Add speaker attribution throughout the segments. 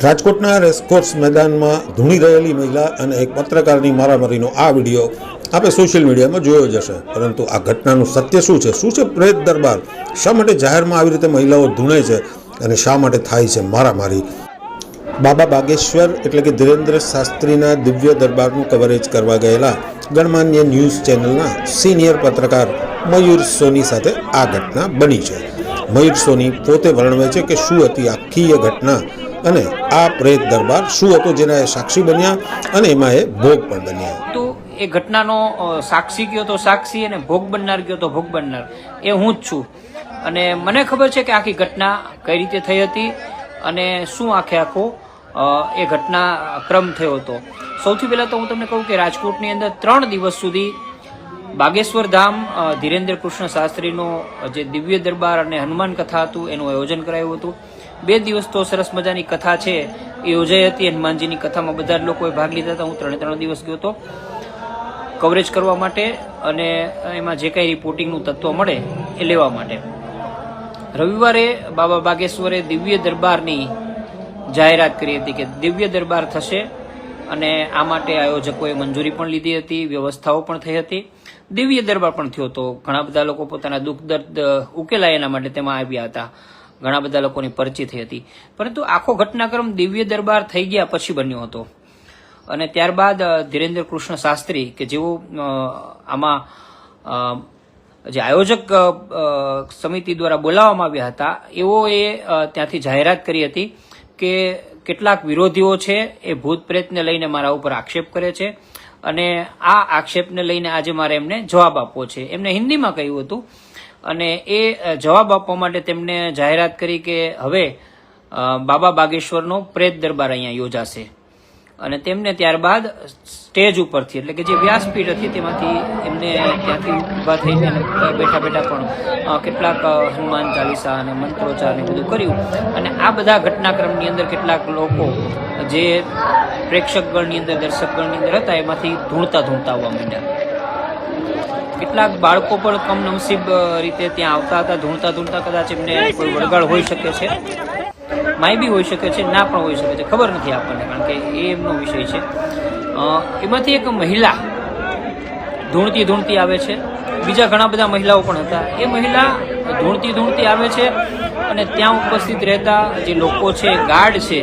Speaker 1: રાજકોટના રેસકોર્સ મેદાનમાં ધૂણી રહેલી મહિલા અને એક પત્રકારની મારામારીનો આ વિડીયો આપણે સોશિયલ મીડિયામાં જોયો જ હશે, પરંતુ આ ઘટનાનું સત્ય શું છે પ્રેત દરબાર, શા માટે જાહેરમાં આવી રીતે મહિલાઓ ધૂણે છે અને શા માટે થાય છે મારામારી? બાબા બાગેશ્વર એટલે કે ધીરેન્દ્ર શાસ્ત્રીના દિવ્ય દરબારનું કવરેજ કરવા ગયેલા ગણમાન્ય ન્યૂઝ ચેનલના સિનિયર પત્રકાર મયુર સોની સાથે આ ઘટના બની છે. મયુર સોની પોતે વર્ણવે છે કે શું હતી આખી એ ઘટના અને આ પ્રેત દરબાર શું હતો જેના એ સાક્ષી બન્યા અને એમાં એ ભોગ પણ બન્યા.
Speaker 2: તો એ ઘટનાનો સાક્ષી ગયો તો સાક્ષી અને ભોગ બનનાર ગયો તો ભોગ બનનાર એ હું જ છું. અને મને ખબર છે કે આખી ઘટના કઈ રીતે થઈ હતી અને શું આખો એ ઘટના ક્રમ થયો હતો. સૌથી પહેલા તો હું તમને કહું કે રાજકોટની અંદર 3 દિવસ સુધી બાગેશ્વર ધામ ધીરેન્દ્ર કૃષ્ણ શાસ્ત્રીનો જે દિવ્ય દરબાર અને હનુમાન કથા હતું એનું આયોજન કરાયું હતું. 2 દિવસ તો સરસ મજાની કથા છે એ યોજાઈ હતી. હનુમાનજીની કથામાં બધા જ લોકોએ ભાગ લીધા હતા. હું 3 દિવસ ગયો હતો કવરેજ કરવા માટે અને એમાં જે કંઈ રિપોર્ટિંગનું તત્વ મળે એ લેવા માટે. રવિવારે બાબા બાગેશ્વરે દિવ્ય દરબારની જાહેરાત કરી હતી કે દિવ્ય દરબાર થશે અને આ માટે આયોજકોએ મંજૂરી પણ લીધી હતી, વ્યવસ્થાઓ પણ થઈ હતી. દિવ્ય દરબાર પણ થયો હતો. ઘણા બધા લોકો પોતાના દુઃખ દર્દ ઉકેલાય એના માટે તેમાં આવ્યા હતા. ઘણા બધા લોકોની પરચી થઈ હતી. પરંતુ આખો ઘટનાક્રમ દિવ્ય દરબાર થઈ ગયા પછી બન્યો હતો. અને ત્યારબાદ ધીરેન્દ્ર કૃષ્ણ શાસ્ત્રી કે જેઓ આમાં જે આયોજક સમિતિ દ્વારા બોલાવવામાં આવ્યા હતા એઓએ ત્યાંથી જાહેરાત કરી હતી કે કેટલાક વિરોધીઓ છે એ ભૂત પ્રેતને લઈને મારા ઉપર આક્ષેપ કરે છે અને આ આક્ષેપને લઈને આજે મારે એમને જવાબ આપવો છે. એમને હિન્દીમાં કહ્યું હતું અને એ જવાબ આપવા માટે તેમને જાહેરાત કરી કે હવે બાબા બાગેશ્વરનો પ્રેત દરબાર અહીંયા યોજાશે. અને તેમને ત્યારબાદ સ્ટેજ ઉપરથી એટલે કે જે વ્યાસપીઠ હતી તેમાંથી એમને ત્યાંથી ઊભા થઈને બેઠા બેઠા પણ કેટલાક હનુમાન ચાલીસા અને મંત્રોચ્ચાર ને બધું કર્યું. અને આ બધા ઘટનાક્રમની અંદર કેટલાક લોકો જે પ્રેક્ષકગણની અંદર દર્શકગણની અંદર હતા એમાંથી ધૂણતા આવવા માંડ્યા. કેટલાક બાળકો પણ કમનસીબ રીતે ત્યાં આવતા હતા. ધૂણતા કદાચ એમને કોઈ વળગાડ હોઈ શકે છે, માય બી હોઈ શકે છે, ના પણ હોઈ શકે છે, ખબર નથી આપણને, કારણ કે એ એમનો વિષય છે. એમાંથી એક મહિલા ધૂણતી આવે છે. બીજા ઘણા બધા મહિલાઓ પણ હતા. એ મહિલા ધૂણતી આવે છે અને ત્યાં ઉપસ્થિત રહેતા જે લોકો છે, ગાર્ડ છે,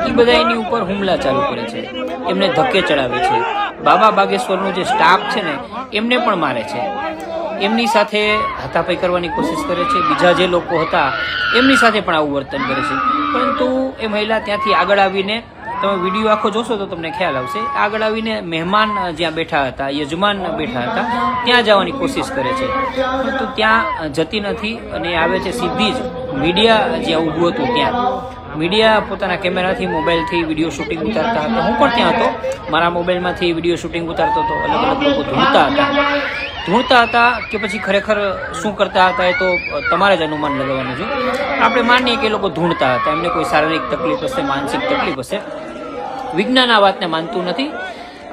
Speaker 2: એ બધા એની ઉપર હુમલા ચાલુ કરે છે, એમને ધક્કે ચડાવે છે. બાબા બાગેશ્વરનો જે સ્ટાફ છે ને એમને પણ મારે છે, એમની સાથે હાથાપાઈ કરવાની કોશિશ કરે છે. બીજા જે લોકો હતા એમની સાથે પણ આવું વર્તન કરે છે. પરંતુ એ મહિલા ત્યાંથી આગળ આવીને, તમે વિડીયો આખો જોશો તો તમને ખ્યાલ આવશે, આગળ આવીને મહેમાન જ્યાં બેઠા હતા, યજમાન બેઠા હતા, ત્યાં જવાની કોશિશ કરે છે. પરંતુ ત્યાં જતી નથી અને આવે છે સીધી જ મીડિયા જ્યાં ઊભું હતું ત્યાં. મીડિયા પોતાના કેમેરાથી, મોબાઈલથી વિડીયો શૂટિંગ ઉતારતા હતા. હું પણ ત્યાં હતો, મારા મોબાઈલમાંથી વિડીયો શૂટિંગ ઉતારતો હતો. અલગ અલગ લોકો ધૂણતા હતા કે પછી ખરેખર શું કરતા હતા એ તો તમારે જ અનુમાન લગાવવાનું છે. આપણે માનીએ કે એ લોકો ધૂણતા હતા, એમને કોઈ શારીરિક તકલીફ હશે, માનસિક તકલીફ હશે. વિજ્ઞાન આ વાતને માનતું નથી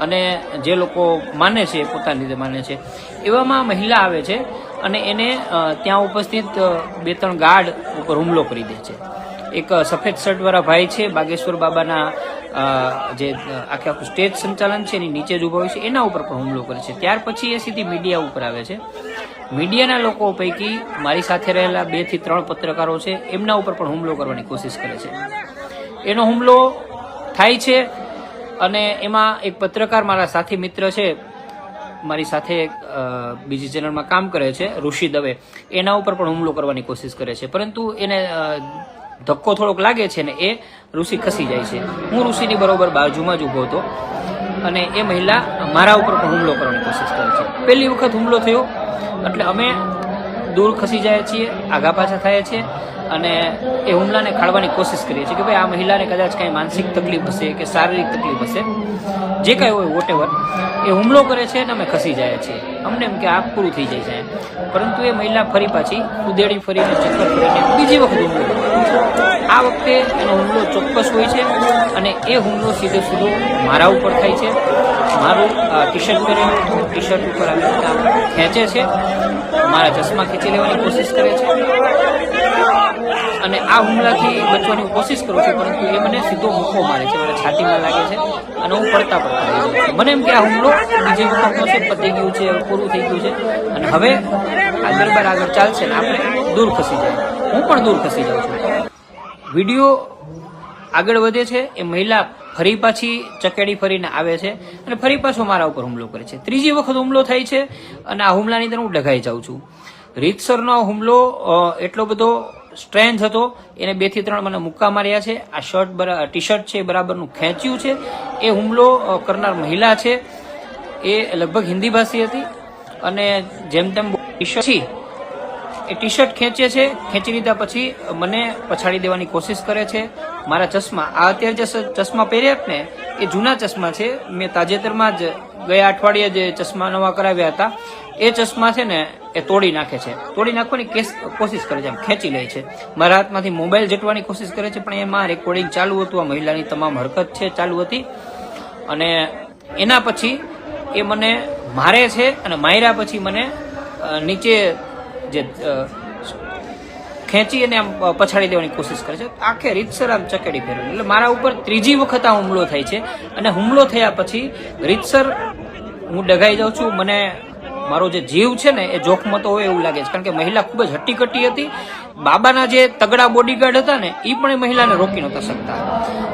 Speaker 2: અને જે લોકો માને છે પોતાની રીતે માને છે. એવામાં મહિલા આવે છે અને એને ત્યાં ઉપસ્થિત 2-3 ગાર્ડ ઉપર હુમલો કરી દે છે. એક સફેદ શર્ટવાળા ભાઈ છે, બાગેશ્વર બાબાના જે આખું સ્ટેજ સંચાલન છે એની નીચે જ ઊભા હોય છે, એના ઉપર પણ હુમલો કરે છે. ત્યાર પછી એ સીધી મીડિયા ઉપર આવે છે. મીડિયાના લોકો પૈકી મારી સાથે રહેલા 2 થી 3 પત્રકારો છે, એમના ઉપર પણ હુમલો કરવાની કોશિશ કરે છે. એનો હુમલો થાય છે અને એમાં એક પત્રકાર મારા સાથી મિત્ર છે, મારી સાથે બીજી ચેનલમાં કામ કરે છે, ઋષિ દવે, એના ઉપર પણ હુમલો કરવાની કોશિશ કરે છે. પરંતુ એને ધક્કો થોડોક લાગે છે ને એ ઋષિ ખસી જાય છે. હું ઋષિની બરોબર બાજુમાં જ ઊભો હતો અને એ મહિલા મારા ઉપર પણ હુમલો કરવાની કોશિશ કરે છે. પહેલી વખત હુમલો થયો એટલે અમે દૂર ખસી જાય છીએ, આગા પાછા થાય છે અને એ હુમલાને ખાળવાની કોશિશ કરીએ છીએ કે ભાઈ આ મહિલાને કદાચ કાંઈ માનસિક તકલીફ હશે કે શારીરિક તકલીફ હશે, જે કાંઈ હોય વોટેવર. એ હુમલો કરે છે અને અમે ખસી જાય છીએ. અમને એમ કે આ પૂરું થઈ જાય છે. પરંતુ એ મહિલા ફરી પાછી ઉદેડી ફરીને ચક્કર ફરીને બીજી વખત હુમલો કરે. આ વખતે એનો હુમલો ચોક્કસ હોય છે અને એ હુમલો સીધો મારા ઉપર થાય છે. મારું ટી-શર્ટ પહેરેલું, ટી-શર્ટ ઉપર આવી રીતના ખેંચે છે, મારા ચશ્મા ખેંચી લેવાની કોશિશ કરે છે. અને આ હુમલાથી બચવાની હું કોશિશ કરું છું, પરંતુ એ મને સીધો મુક્કો મારે છે, મને છાતીમાં લાગે છે અને હું પડતા રહી જાઉં છું. મને એમ કે આ હુમલો બીજી વખતનો છે, પતી ગયું છે, પૂરું થઈ ગયું છે અને હવે આ દરબાર આગળ ચાલશે ને આપણે દૂર ખસી જાય. હું પણ દૂર ખસી જાઉં છું. વિડીયો આગળ વધે છે, એ મહિલા ફરી પાછી ચકેડી ફરીને આવે છે અને ફરી પાછો મારા ઉપર હુમલો કરે છે. ત્રીજી વખત હુમલો થાય છે અને આ હુમલાની અંદર હું ડઘાઈ જાઉં છું. રીતસરનો હુમલો એટલો બધો સ્ટ્રેન્જ હતો, એને 2 થી 3 મને મુક્કા માર્યા છે. આ ટી શર્ટ છે બરાબરનું ખેંચ્યું છે. એ હુમલો કરનાર મહિલા છે, એ લગભગ હિન્દી ભાષી હતી અને જેમ તેમ એ ટી શર્ટ ખેંચે છે. ખેંચી લીધા પછી મને પછાડી દેવાની કોશિશ કરે છે. મારા ચશ્મા, આ અત્યારે જે ચશ્મા પહેર્યા ને એ જૂના ચશ્મા છે. મેં તાજેતરમાં જ ગયા અઠવાડિયે જે ચશ્મા નવા કરાવ્યા હતા એ ચશ્મા છે ને એ તોડી નાખે છે. તોડી નાખવાની કોશિશ કરે છે, એમ ખેંચી લે છે. મારા હાથમાંથી મોબાઈલ જટવાની કોશિશ કરે છે, પણ એમાં રેકોર્ડિંગ ચાલુ હતું. આ મહિલાની તમામ હરકત છે ચાલુ હતી અને એના પછી એ મને મારે છે અને માર્યા પછી મને નીચે જે ખેંચી અને આમ પછાડી દેવાની કોશિશ કરે છે. આખે રીતસર આમ ચકેડી ફેરવી. એટલે મારા ઉપર ત્રીજી વખત આ હુમલો થાય છે અને હુમલો થયા પછી રીતસર હું ડઘાઈ જાઉં છું. મને મારો જે જીવ છે ને એ જોખમતો હોય એવું લાગે છે, કારણ કે મહિલા ખૂબ જ હટ્ટીકટ્ટી હતી. બાબાના જે તગડા બોડીગાર્ડ હતા ને એ પણ એ મહિલાને રોકી નહોતા શકતા.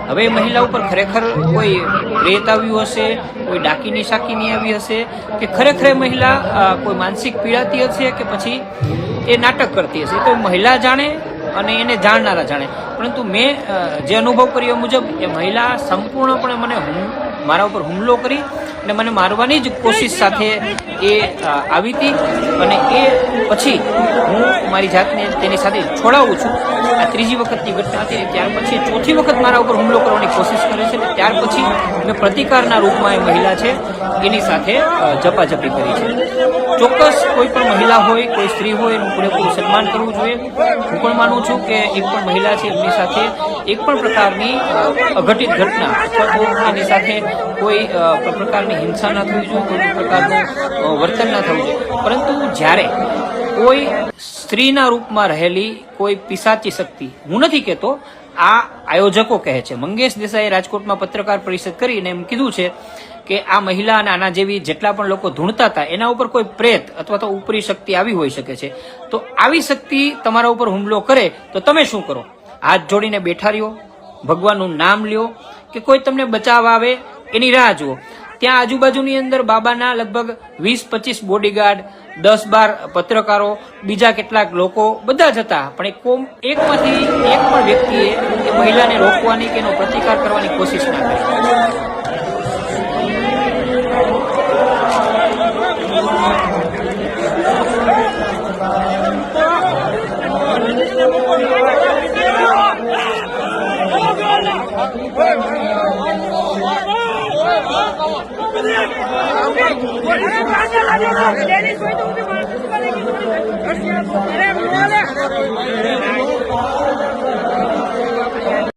Speaker 2: હવે એ મહિલા ઉપર ખરેખર કોઈ પ્રેત આવ્યું હશે, કોઈ ડાકીની શાકીની આવી હશે, કે ખરેખર મહિલા કોઈ માનસિક પીડાતી હશે કે પછી એ નાટક કરતી હશે, તો મહિલા જાણે અને એને જાણનારા જાણે. પરંતુ મેં જે અનુભવ કર્યો મુજબ એ મહિલા સંપૂર્ણપણે મારા ઉપર હુમલો કરી અને મને મારવાની જ કોશિશ સાથે એ આવી હતી અને એ પછી હું મારી જાતને તેની સાથે છોડાવું છું. આ ત્રીજી વખતની ઘટના હતી. ત્યાર પછી ચોથી વખત મારા ઉપર હુમલો કરવાની કોશિશ કરે છે અને ત્યાર પછી મેં પ્રતિકારના રૂપમાં એ મહિલા છે એની સાથે ઝપાઝપી કરી છે. ચોક્કસ કોઈ પણ મહિલા હોય, કોઈ સ્ત્રી હોય, એનું પૂરેપૂરું સન્માન કરવું જોઈએ. હું પણ માનું છું કે એક પણ મહિલા છે એમની સાથે એક પણ પ્રકારની અઘટિત ઘટના અથવા તો એની સાથે કોઈ પ્રકારની હિંસા ના થવી જોઈએ, કોઈ પ્રકારનું વર્તન ના થવું જોઈએ. પરંતુ જ્યારે કોઈ સ્ત્રીના રૂપમાં રહેલી કોઈ પિશાચી શક્તિ, હું નથી કહેતો, આ આયોજકો કહે છે. મંગેશ દેસાઈએ રાજકોટમાં પત્રકાર પરિષદ કરીને એમ કીધું છે કે આ મહિલા અને આના જેવી જેટલા પણ લોકો ધૂણતા હતા એના ઉપર કોઈ પ્રેત અથવા તો ઉપરી શક્તિ આવી હોઈ શકે છે. તો આવી શક્તિ તમારા ઉપર હુમલો કરે તો તમે શું કરો? હાથ જોડીને બેઠા રહ્યો, ભગવાનનું નામ લ્યો, કે કોઈ તમને બચાવવા આવે એની રાહ જુઓ? ત્યાં આજુબાજુની અંદર બાબાના લગભગ 20-25 બોડીગાર્ડ, 10-12 પત્રકારો, બીજા કેટલાક લોકો બધા જ હતા, પણ એકમાંથી એક પણ વ્યક્તિએ એ મહિલાને રોકવાની કે એનો પ્રતિકાર કરવાની કોશિશ ના કરી.